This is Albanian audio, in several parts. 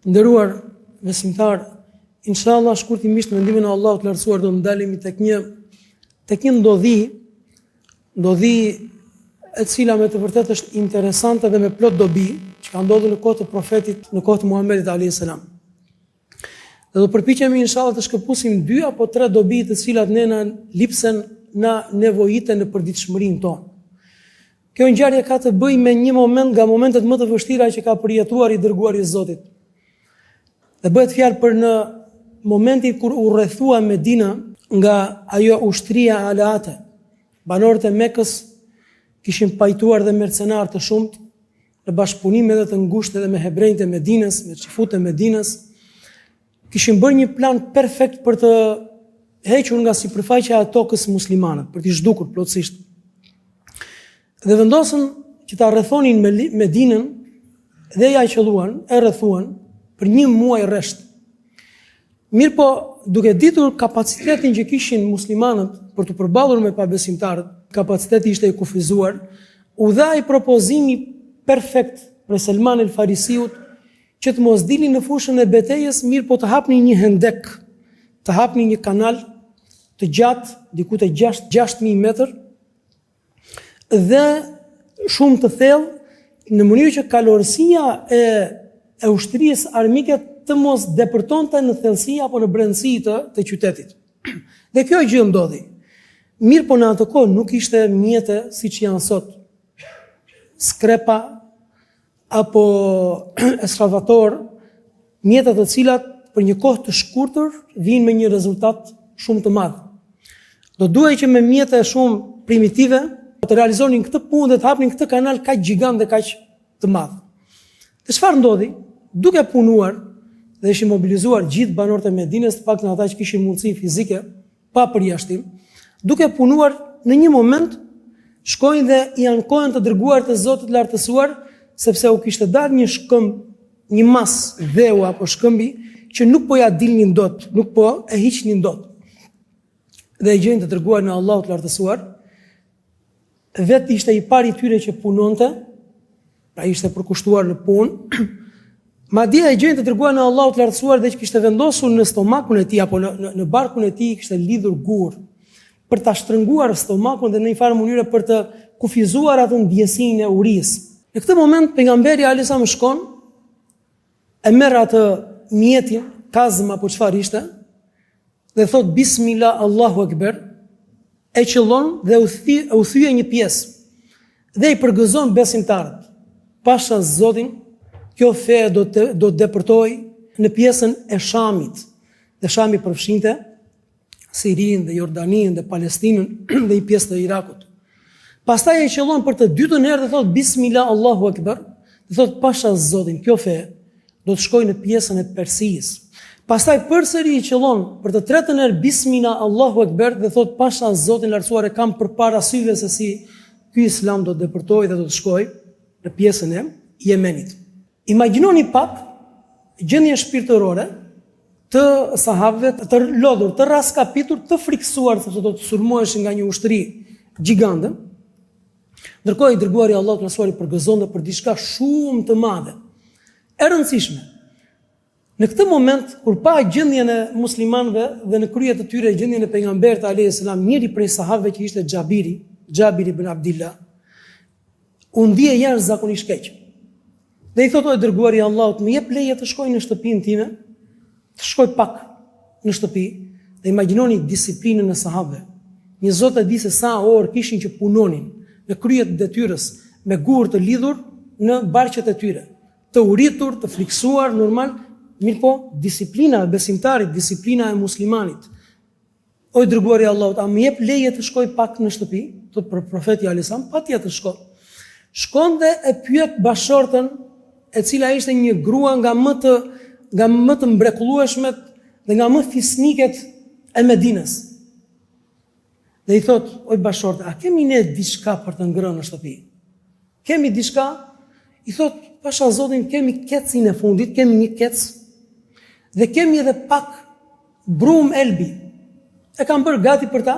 Nderuar besimtar, inshallah shkurtimisht me ndihmën e Allahut të lartësuar do ndalemi tek një ndodhi e cila me të vërtetë është interesante dhe me plot dobi, që ka ndodhur në kohën e profetit, në kohën e Muhamedit alayhis salam. Dhe do përpiqemi inshallah të shkëputim 2 apo 3 dobi të cilat ne na lipsen na nevojiten në përditshmërinë tonë. Kjo ngjarje ka të bëjë me një moment nga momentet më të vështira që ka përjetuar i dërguari i Zotit. Dhe bëhet fjalë për në momentin kur u rrethua Medina nga ajo ushtria aleate. Banorët e Mekës kishin pajtuar dhe mercenar të shumt në bashkëpunim edhe të ngushtë edhe me hebrejtë e Medinës, me xifut e Medinës. Kishin bërë një plan perfekt për të hequr nga sipërfaqja e tokës muslimanët, për t'i zhdukur plotësisht. Dhe vendosën që ta rrethonin Medinën dhe ja qelluan, e rrethuan për 1 muaj rresht. Mirë po, duke ditur kapacitetin që kishin muslimanët për të përballur me pabesimtarët, kapaciteti ishte i kufizuar, u dha i propozimi perfekt për Salman el Farisiut që të mos dilin në fushën e betejës, mirë po të hapnin një hendek, të hapnin një kanal të gjatë, diku të 6.000 metër, dhe shumë të thellë në mënyrë që kalorësia e ushtrisë armike të mos depërtonte në thellësi apo në brendësi të qytetit. Dhe kjo gjë ndodhi. Mirë po në atë kohë nuk ishte mjete siç janë sot. Skrepa apo ekskavator, mjete të cilat për një kohë të shkurtër vijnë me një rezultat shumë të madh. Do duhej që me mjete shumë primitive të realizonin këtë punë dhe të hapnin këtë kanal kaq gjigant dhe kaq të madh. Dhe çfarë ndodhi? Duke punuar dhe ishin mobilizuar gjithë banorët e Medinës, të paktën ata që kishin mundësi fizike pa përjashtim, duke punuar në një moment shkojnë dhe i ankohen të dërguar të Zotit lartësuar, sepse u kishte dalë një shkëmb, një mas dheu apo shkëmbi që nuk po ja dilnin dot, nuk po e hiqnin dot. Dhe i gjejnë të dërguar në Allahut të lartësuar. Vetë ishte i pari tyre që punonte, pra ishte përkushtuar në punë, madje e gjejnë të dërguar në Allahut të lartësuar dhe që kishte vendosur në stomakun e tij apo në barkun e tij kishte lidhur gur për ta shtrënguar stomakun dhe në një farë mënyrë për të kufizuar atë ndjesinë e urisë. Në këtë moment pejgamberi alayhis salam shkon, e merr atë mjetin, kazm apo çfarë ishte, dhe thot Bismillah Allahu Akbar, e qëllon dhe u thyje një pjesë dhe i përgëzon besimtarët. Pasha Zotin, kjo fe do të depërtoj në pjesën e Shamit. Dhe Shami përfshinte Sirinë dhe Jordaninë dhe Palestinën dhe një pjesë të Irakut. Pastaj e qëllon për të dytën herë dhe thot Bismillah Allahu Akbar, dhe thot Pasha Zotin, kjo fe do të shkojë në pjesën e Persisë. Pastaj përsëri i qëllon për të tretën herë Bismillah Allahu Akbar dhe thot Pasha Zotin lartësuar e kam përpara syve se si ky Islam do të depërtojë dhe do të shkojë në pjesën e Yemenit. Imagjinoni pak gjendjen shpirtërore të sahabëve të lodhur, të raskapitur, të friksuar sepse do të sulmoheshin nga një ushtri gjigande. Ndërkohë i dërguari i Allahut lartësuar i përgëzonte për diçka shumë të madhe, e rëndësishme. Në këtë moment, kur pa gjendjen e muslimanëve dhe në krye të tyre gjendjen e pejgamberit alayhis salam, njëri prej sahabëve që ishte Xhabir ibn Abdillah, u ndje jashtëzakonisht keq. Dhe i thotë dërguari i Allahut, më jep leje të shkoj në shtëpinë time, të shkoj pak në shtëpi, dhe imagjinoni disiplinën e sahabëve. Një Zot e di se sa orë kishin që punonin në krye të detyrës me gur të lidhur në barqet e tyre, të uritur, të friksuar normal. Mirë po, disiplina e besimtarit, disiplina e muslimanit. O i dërguari i Allahut, a më jep leje të shkoj pak në shtëpi? Thot për profeti alayhis salam, patjetër shko. Shkon dhe e pyet bashortën, e cila ishte një grua nga më të mrekullueshmet dhe nga më fisniket e Medinës. Dhe i thot, oj bashortë, a kemi ne diçka për të ngrënë në shtëpi? Kemi diçka? I thot, Pasha Zotin, kemi kecin e fundit, kemi një kec, dhe kemi edhe pak brum elbi. E kam bërë gati për ta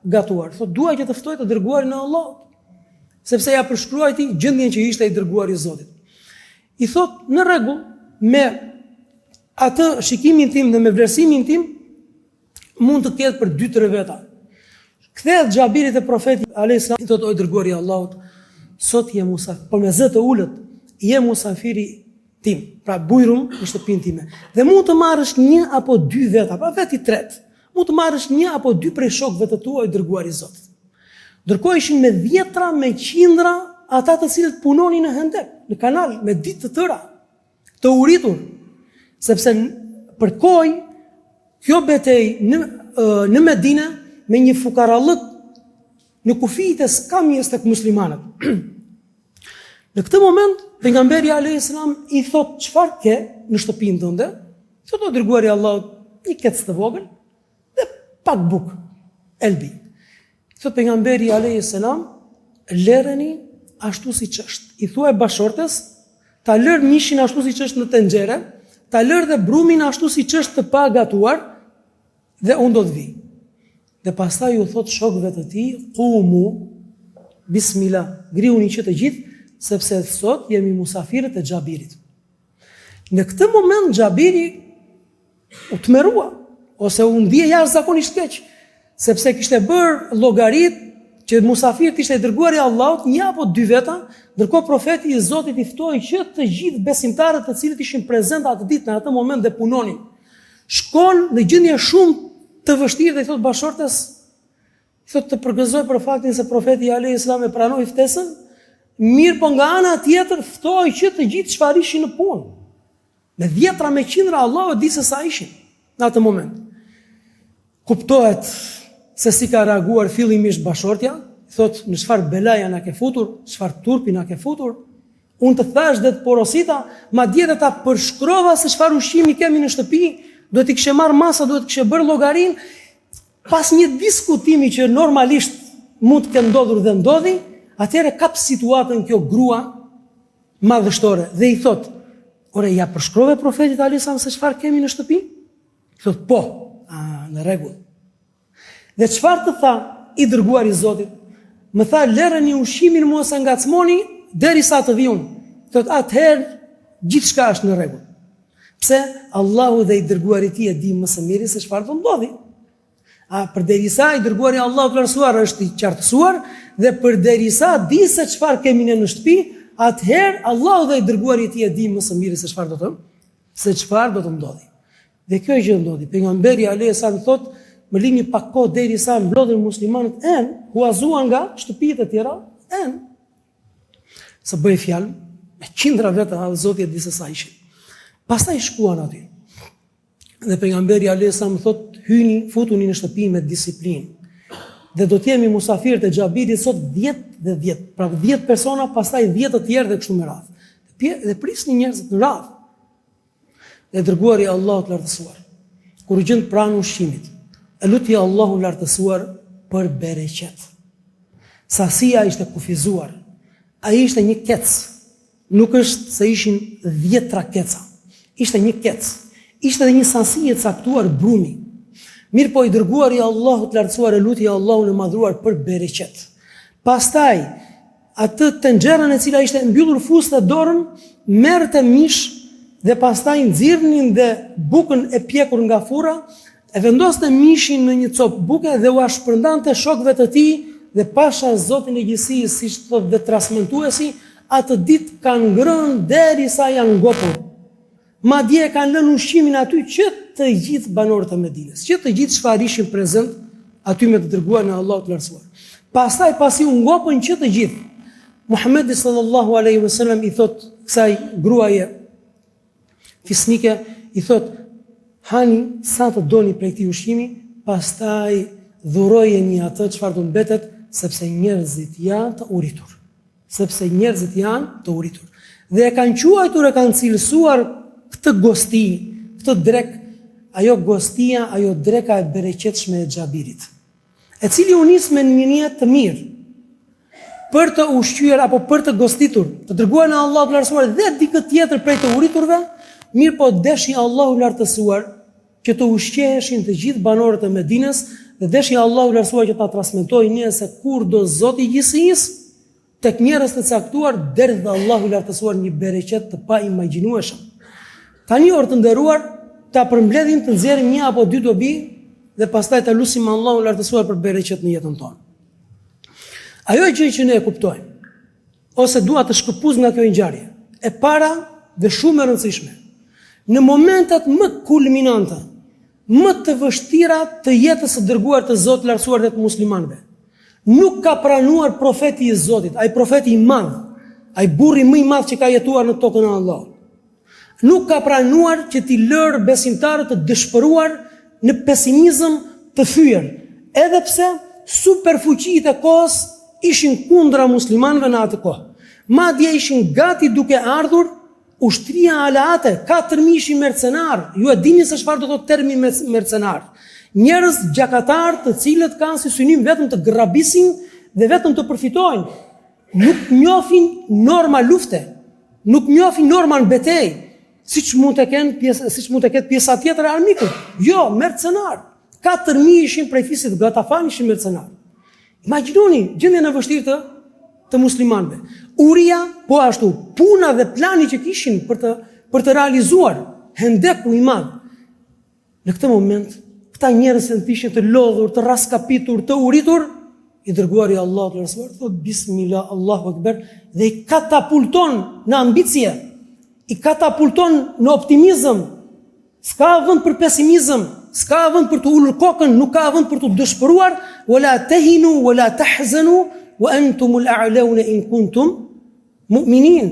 gatuar. Thot, dua që të ftoj të dërguarin e Allahut, sepse ja përshkruaj ti gjendjen që ishte i dërguari i Zotit. I thot, në rregull, me atë shikimin tim dhe me vlerësimin tim mund të ketë për 2-3 veta. Kthehet Xhabirit te profeti alayhis salam, i thotë: "O dërguari i Allahut, sot je musafir, por me zë të ulët, je musafiri tim, pra bujrum në shtëpinë time. Dhe mund të marrësh 1 apo 2 veta, pa vetë i tretë. Mund të marrësh 1 apo 2 prej shokëve të tuaj, dërguari i Zotit." Ndërkohë ishin me dhjetra, me qindra ata të cilët punonin në hendek, në kanal, me ditë të tëra, të uritur, sepse për kohë kjo betejë në Medinë me një fukarallëk në kufijtë e skamjes tek muslimanët. Në këtë moment, pejgamberi alayhis salam i thot: "Çfarë ke në shtëpinë tënde?" Thotë: "O dërguari i Allahut, një kec të vogël dhe pak bukë, elbi." Thot pejgamberi alayhis salam: "Lëreni ashtu siç është." I thuaj bashortes ta lër mishin ashtu siç është në tenxhere, ta lër dhe brumin ashtu siç është të pa gatuar, dhe unë do të vi. Dhe pastaj ju thot shokëve të tij: "Qumu bismillah, griuni që të gjithë, sepse sot jemi musafirët e Xhabirit." Në këtë moment Xhabiri u tmerrua, ose u ndje jashtëzakonisht keq, sepse kishte bërë llogarit që musafirët ishte dërguar i Allahut 1 apo 2 veta, ndërkohë profeti i Zotit i ftoi që të gjithë besimtarët të cilët ishin prezente atë ditë në atë moment dhe punonin. Shkon në gjendje shumë të vështirë dhe i thot bashortes, i thot të përgëzoj për faktin se profeti alayhis salam e pranoi ftesën, mirë po nga ana tjetër ftoi që të gjithë çfarëishin në punë. Me dhjetra, me qindra, Allahu e di se sa ishin në atë moment. Kuptohet se si ka reaguar fillimisht bashortja, i thot: "Në çfarë belaja na ke futur, çfarë turpi na ke futur? Unë të thash dhe të porosita, madje edhe ta përshkrova se çfarë ushqimi kemi në shtëpi, do t'i kishe marrë masa, do t'i kishe bërë llogarin." Pas një diskutimi që normalisht mund të ketë ndodhur dhe ndodhi, atëherë kap situatën kjo grua madhështore dhe i thot: "Ore, ja përshkrove profetit alayhis salam se çfarë kemi në shtëpi?" I thot: "Po." Në rregull. Dhe çfarë të tha i dërguari i Zotit? Më tha: "Lëreni ushqimin, mos e ngacmoni derisa të vi unë." Thot: "Atëherë gjithçka është në rregull." Pse? Allahu dhe i dërguari i tij e di më së miri se çfarë do ndodhi. Përderisa i dërguari Allahu të lartësuar është i qartësuar dhe përderisa di se çfarë kemi ne në shtëpi, atëherë Allahu dhe i dërguari i tij e di më së miri se çfarë do të ndodhi. Dhe kjo gjë ndodhi. Pejgamberi alayhis salam thot: "Më lini pak kohë derisa mblodhen muslimanët huazuan nga shtëpitë e tjera, Së bëj fjalë me qindra veta, Zoti e di se sa ishin. Pastaj shkuan aty. Dhe pejgamberi alayhis salam thot: "Hyni, futuni në shtëpi me disiplinë. Dhe do të jemi musafirët e Xhabirit sot 10 dhe 10. Pra 10 persona, pastaj 10 të tjerë dhe kështu me radhë. Dhe prisni njerëzit në radhë." Dhe dërguari i Allahut lartësuar, kur u gjend pranë ushqimit, e luti Allahu lartësuar për bereqet. Sasia ishte kufizuar. Ai ishte një kec. Nuk është se ishin 10 keca. Ishte një kec. Ishte dhe një sasi e caktuar brumi. Mirë po i dërguar i Allahut lartësuar e luti Allahun e madhruar për bereqet. Pastaj, atë tenxherën e cila ishte mbyllur fustë dhe dorën, merrte mish dhe pastaj nxirrnin dhe bukën e pjekur nga furra, e vendoste mishin në një copë buke dhe u shpërndante shokëve të tij dhe pasha Zotin e gjithësisë, siç thotë dhe transmetuesi, atë ditë kanë ngrënë derisa janë ngopur. Madje kanë lënë ushqimin aty që të gjithë banorët e Medinës, që të gjithë çfarë ishin prezent aty me të dërguarin e Allahut të lartësuar. Pastaj pasi u ngopën që të gjithë, Muhamedi sallallahu alaihi wasallam i thot kësaj gruaje fisnike, i thot: "Hani sa të doni prej këtij ushqimi, pastaj dhurojeni atë çfarë do mbetet, sepse njerëzit janë të uritur." Dhe e kanë quajtur, e kanë cilësuar këtë gosti, këtë drek, ajo gostia, ajo dreka e bereqetshme e Xhabirit, e cili u nis me një niyet të mirë për të ushqyer apo për të gostitur të dërguarin e Allahut lartësuar dhe dikë tjetër prej të uriturve, mirë po deshi Allahu lartësuar që të ushqeheshin të gjithë banorët e Medinës dhe deshi Allahu lartësuar që ta transmetojë një se kur do Zoti i gjithësisë tek njerëz të caktuar derdh Allahu lartësuar një bereqet të pa imagjinueshëm. Tani orë të nderuar, ta përmbledhim të nxjerrim një apo dy dobi dhe pastaj ta lutim Allahun lartësuar për bereqet në jetën tonë. Ajo gjë që ne e kuptojmë, ose dua të shkëpuz nga kjo ngjarje, e para dhe shumë e rëndësishme, në momentet më kulminante, më të vështira të jetës së dërguar të Zotit lartësuar dhe të muslimanëve, nuk ka pranuar profeti i Zotit, ai profeti i madh, ai burri më i madh që ka jetuar në tokën e Allahut. Nuk ka pranuar që t'i lërë besimtarët të dëshpëruar në pesimizëm të thyer, edhe pse superfuqitë e kohës ishin kundra muslimanëve në atë kohë. Madje ishin gati duke ardhur ushtria alaate, 4.000 ishin mercenar. Ju e dini se çfarë do të thotë termi mercenar. Njerëz gjakatar të cilët kanë si synim vetëm të grabisin dhe vetëm të përfitojnë. Nuk njohin norma lufte, nuk njohin norma betejë, siç mund të ketë pjesa tjetër e armikut. Jo, mercenar. 4.000 ishin prej fisit Gatafan ishin mercenar. Imagjinoni gjendjen e vështirë të muslimanëve. Uria, po ashtu, puna dhe plani që kishin për të realizuar hendeku i madh. Në këtë moment, këta njerëz që ishin të lodhur, të raskapitur, të uritur, i dërguari Allahut lartësuar thot bismillah, Allahu akbar, dhe i katapulton në ambicie, i katapulton në optimizëm. S'ka vend për pesimizëm, s'ka vend për të ulur kokën, nuk ka vend për të dëshpëruar, wala tahinu wala tahzanu wa antumul a'launa in kuntum mu'minin.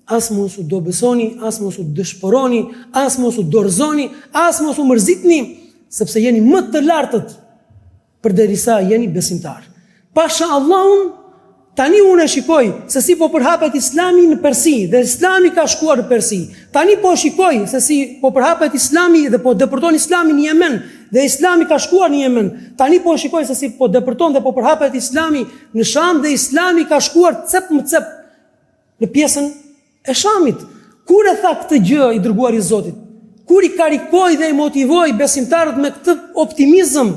As mos u do besoni, as mos u dëshpëroni, as mos u dorëzoni, as mos u mërzitni, sepse jeni më të lartët përderisa jeni besimtar. Pasha Allahun, tani unë e shikoj se si po përhapet Islami në Persi dhe Islami ka shkuar në Persi. Tani po shikoj se si po përhapet Islami dhe po depërton Islami në Yemen dhe Islami ka shkuar në Yemen. Tani po shikoj se si po depërton dhe po përhapet Islami në Sham dhe Islami ka shkuar cep më cep në pjesën e Shamit. Kur e tha këtë gjë i dërguari i Zotit? Kur i karikoi dhe i motivoi besimtarët me këtë optimizëm?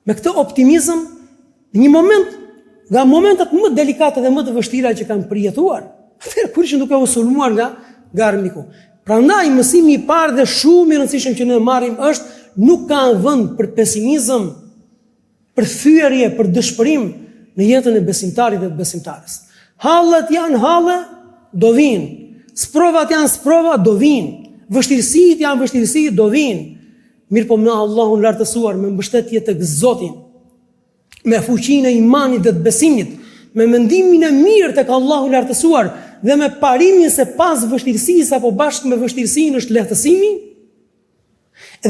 Me këtë optimizëm në një moment nga momentet më delikate dhe më të vështira që kanë përjetuar. Atëherë kur ishin duke u sulmuar nga armiku. Prandaj mësimi i parë dhe shumë i rëndësishëm që ne marrim është nuk ka vend për pesimizëm, për thyerje, për dëshpërim në jetën e besimtarit dhe të besimtares. Hallet janë halle, do vinë. Sprovat janë sprova, do vinë. Vështirësitë janë vështirësi, do vinë. Mirë po me Allahun lartësuar, me mbështetje tek Zoti, me fuqinë e imanit dhe të besimit, me mendimin e mirë tek Allahu i lartësuar dhe me parimin se pas vështirësisë apo bashkë me vështirësinë është lehtësimi,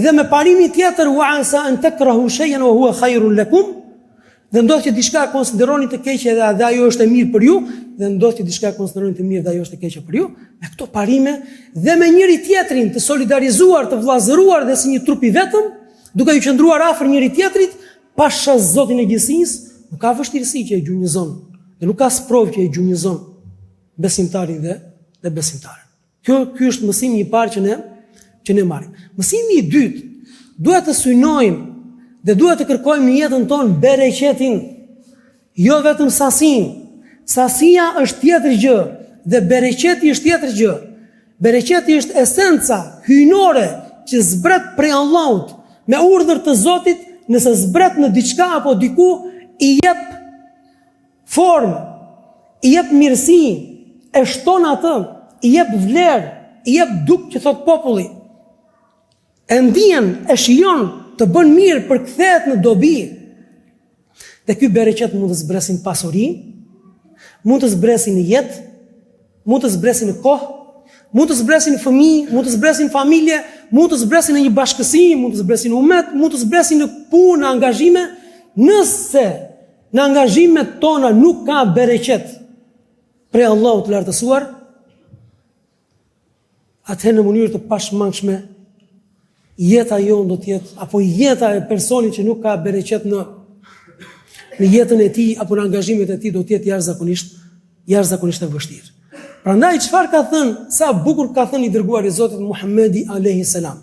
dhe me parimin tjetër wa asa an takrahu shay'an wa huwa khairun lakum, dhe ndodh që diçka konsideroni të keqe dhe ajo është e mirë për ju, dhe ndodh që diçka konsideroni të mirë dhe ajo është e keqe për ju. Me këto parime dhe me njëri tjetrin të solidarizuar, të vllazëruar dhe si një trup i vetëm, duke u qëndruar afër njëri tjetrit, pasha Zotin e gjithësisë, nuk ka vështirësi që e gjunjëzon, dhe nuk ka sprovë që e gjunjëzon besimtarin dhe besimtaren. Ky është mësimi i parë që ne marrim. Mësimi i dytë, duhet të synojmë dhe duhet të kërkojmë në jetën tonë bereqetin, jo vetëm sasinë. Sasia është tjetër gjë dhe bereqeti është tjetër gjë. Bereqeti është esenca hyjnore që zbret prej Allahut me urdhër të Zotit. Nëse zbret në diçka apo diku, i jep formë, i jep mirësi, e shton atë, i jep vlerë, i jep duk që thot populli. E ndjen, e shijon, të bën mirë, përkthehet në dobi. Dhe ky bereqet mund të zbresin pasuri, mund të zbresin në jetë, mund të zbresin në kohë, mund të zbresin në fëmijë, mund të zbresin në familje, mund të zbresin në një bashkësi, mund të zbresin në umet, mund të zbresin në punë, në angazhime. Nëse në angazhimet tona nuk ka bereqet prej Allahut të lartësuar, atëherë në mënyrë të pashmangshme jeta jonë do të jetë, apo jeta e personit që nuk ka bereqet në jetën e tij apo në angazhimet e tij do të jetë jashtëzakonisht e vështirë. Prandaj çfarë ka thënë, sa bukur ka thënë i dërguari i Zotit Muhamedi alayhi salam.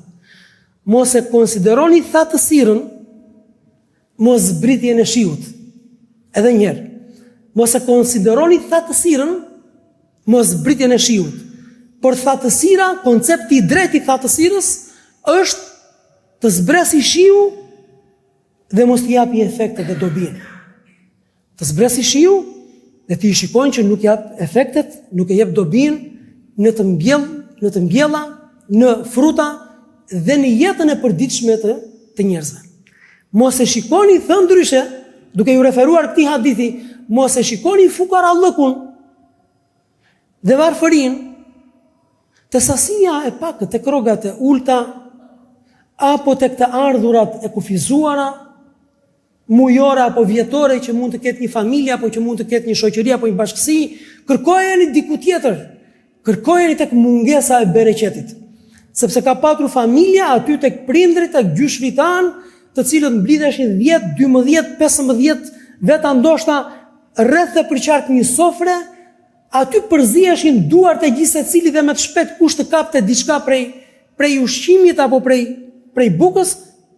Mos e konsideroni thatësirën mos zbritjen e shiut. Edhe një herë. Mos e konsideroni thatësirën mos zbritjen e shiut, Por thatësira, koncepti i drejtë i thatësirës është të zbresi shiu dhe mos t'i japi efektet dhe dobinë. Të zbresi shiu dhe t'i shikojnë që nuk jap efektet, nuk e jep dobinë në të mbjella, në fruta dhe në jetën e përditshme të njerëzve. Mos e shikoni, thënë ndryshe, duke ju referuar këtij hadithi, mos e shikoni fukarallëkun dhe varfërinë të sasia e pakët, të rogat e ulta, apo të këta ardhurat e kufizuara, mujore apo vjetore që mund të ketë një familje, apo që mund të ketë një shoqëri, apo një bashkësi, kërkojeni diku tjetër, kërkojeni tek mungesa e bereqetit. Sepse ka patur familja aty tek prindrit, tek gjyshrit tanë, të cilët mblidheshin 10, 12, 15 veta ndoshta rreth dhe përqark një sofre, aty përziheshin duart e gjithë secili dhe me të shpejt kush të kapte diçka prej ushqimit apo prej bukës,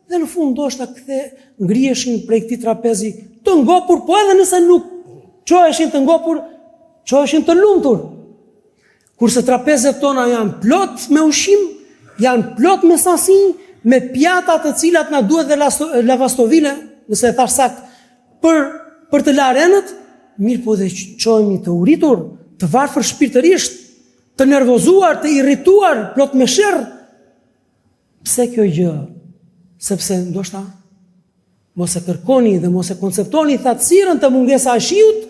dhe në fund ndoshta ngriheshin prej këtij trapezi të ngopur, po edhe nëse nuk çoheshin të ngopur, çoheshin të lumtur. Kurse trapezet tona janë plot me ushqim, janë plot me sasi, me pjata të cilat na duhet dhe lavastovile, nëse e thash sakt, për të larë enët, mirë po dhe çohemi të uritur, të varfër shpirtërisht, të nervozuar, të irrituar, plot me sherr. Pse kjo gjë? Sepse ndoshta mos e kërkoni dhe mos e konceptoni thatësirën të mungesa e shiut,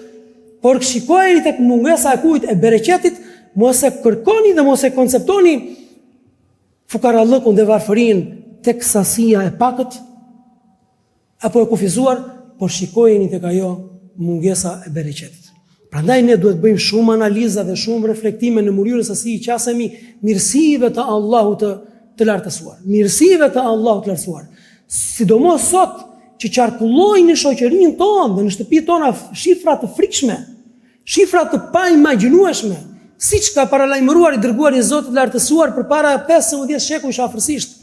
por shikojeni tek mungesa e kujt, e bereqetit, mos e kërkoni dhe mos e konceptoni fukarallëkun dhe varfërinë tek sasia e pakët apo e kufizuar, por shikojeni tek ajo mungesa e bereqetit. Prandaj ne duhet bëjmë shumë analiza dhe shumë reflektime në mënyrën se si i qasemi mirësive të Allahut të lartësuar. Mirësive të Allahut të lartësuar. Sidomos sot që qarkullojnë në shoqërinë tonë dhe në shtëpitë tona shifra të frikshme, shifra të paimagjinueshme, siç ka paralajmëruar i dërguari i Zotit lartësuar përpara 15 shekujsh afërsisht.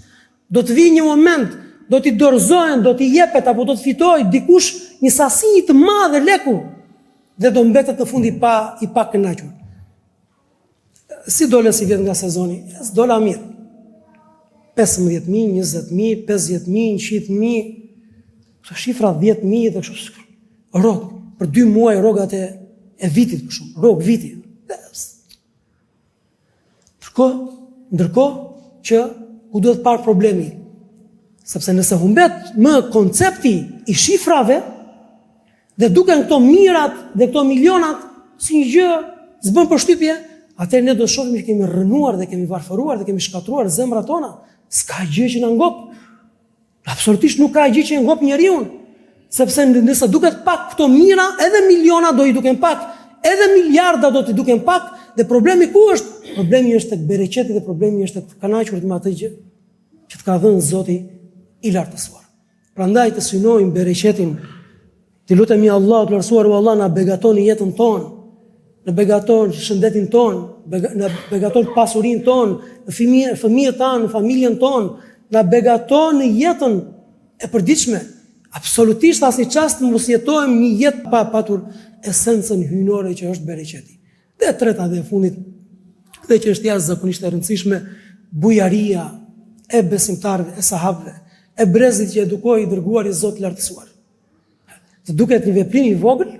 Do të vijë një moment, do t'i dorëzohen, do t'i jepet apo do të fitojë dikush një sasi të madhe leku dhe do mbetet në fund i pa kënaqur. Si dole si vjet nga sezoni? Dola mirë. 15.000, 20.000, 50.000, 100.000, këto shifra 10.000 dhe kështu. Rrog, për 2 muaj rrogat e vitit për shumë, rrog viti. Ndërkohë që ku duhet parë problemi, sepse nëse humbet më koncepti i shifrave dhe duken këto mirat dhe këto milionat si një gjë s'bën përshtypje, atëherë ne do të shohim që kemi rrënuar dhe kemi varfëruar dhe kemi shkatruar zemrat tona. S'ka gjë që na ngop. Absolutisht nuk ka gjë që ngop njeriu, sepse nëse duket pak këto mira, edhe miliona do i duken pak, edhe miliarda do t'i duken pak, dhe problemi ku është? Problemi është tek bereqeti dhe problemi është tek kënaqurit me atë gjë që të ka dhënë Zoti i lartësuar. Prandaj të synojmë bereqetin, të lutemi Allahut të lartësuar, o Allah na begaton jetën tonë, na begaton shëndetin tonë, na begaton pasurinë tonë, fëmijët tanë, familjen tonë, na begaton jetën e përditshme. Absolutisht asnjë çast mos jetojmë një jetë pa patur esencën hyjnore që është bereqeti. Dhe e treta dhe e fundit, dhe që është jashtëzakonisht e rëndësishme, bujaria e besimtarëve, e sahabëve, e brezit që edukoi i dërguari i Zotit lartësuar. Të duket një veprim i vogël,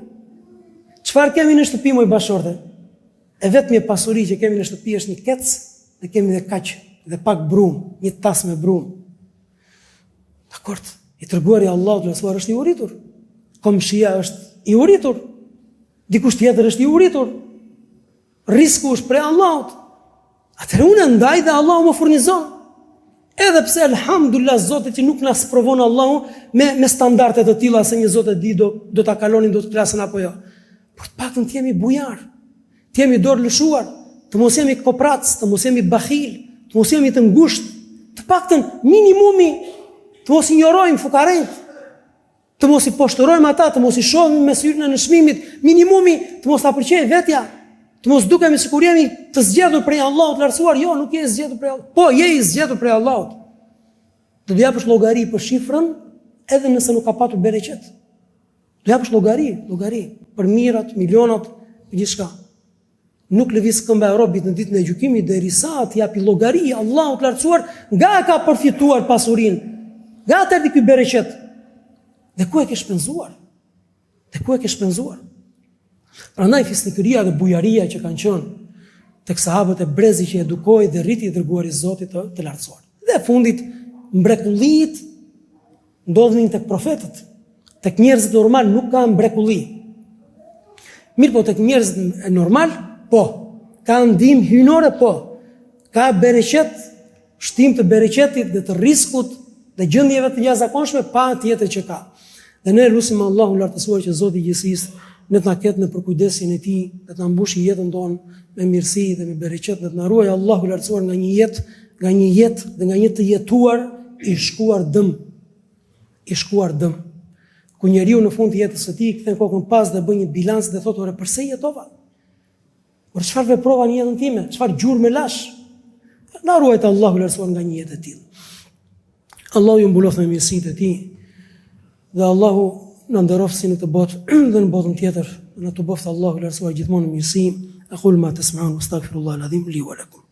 çfarë kemi në shtëpi moj bashorte? E vetmja pasuri që kemi në shtëpi është një kec, dhe kemi dhe kaq, dhe pak brum, një tas me brum. Dakor, i dërguari i Allahut lartësuar është i uritur. Komshia është i uritur. Dikush tjetër është i uritur. Risku është prej Allahut. Atëherë unë ndaj dhe Allahu më furnizon. Edhe pse elhamdulillah Zotit që nuk na sprovon Allahu me standarde të tilla se një Zot e di do ta kalonin do të klasën apo jo. Por të paktën të jemi bujar, të jemi dorë lëshuar, të mos jemi koprac, të mos jemi bakhil, të mos jemi të ngushtë, të paktën minimumi të mos injorojmë fukarët, të mos i poshtërojmë ata, të mos i shohim me syrin e nëshmimit, minimumi të mos ta përqejë vetja. Të mos dukemi sikur jemi të zgjedhur prej Allahut lartësuar, jo, nuk je i zgjedhur prej Allahut. Po, je i zgjedhur prej Allahut. Do të japësh llogari për shifrën, edhe nëse nuk ka patur bereqet. Do japësh llogari për mirat, milionat, për gjithçka. nuk lëviz këmba e robit në ditën e gjykimit derisa të japi llogari Allahu të lartësuar nga e ka përfituar pasurinë, nga atë erdhi ky bereqet. Dhe ku e ke shpenzuar? Prandaj fisnikëria dhe bujaria që kanë qenë tek sahabët e brezi që edukoi dhe rriti i dërguari i Zotit të lartësuar. Dhe fundit mrekullitë ndodhin tek profetët, tek njerëzit normal nuk ka mrekulli. Mirë po tek njerëzit normal, po. Ka ndihmë hyjnore, po. Ka bereqet, shtim të bereqetit dhe të riskut dhe gjendjeve të jashtëzakonshme pa tjetër që ka. Dhe ne lutim Allahun lartësuar që Zoti i gjithësisë ne të na ketë në përkujdesin e tij, dhe të na mbushë jetën tonë me mirësi dhe me bereqet, dhe të na ruajë Allahu lartësuar nga një jetë dhe nga një të jetuar i shkuar dëm. Ku njeriu në fund të jetës së tij kthen kokën pas dhe bën një bilanc dhe thotë: "Ore, pse jetova? Por çfarë veprova në jetën time? Çfarë gjurmë lash?" Na ruajt Allahu lartësuar nga një jetë e tillë. Allahu ju mbuloft me mirësitë e tij dhe Allahu na nderoftë si në të botë dhe në botën tjetër. Na të boftë Allahu lartësuar gjithmonë në mirësi. Aqul ma tasma'un wastaghfirullaha al-azim li wa lakum.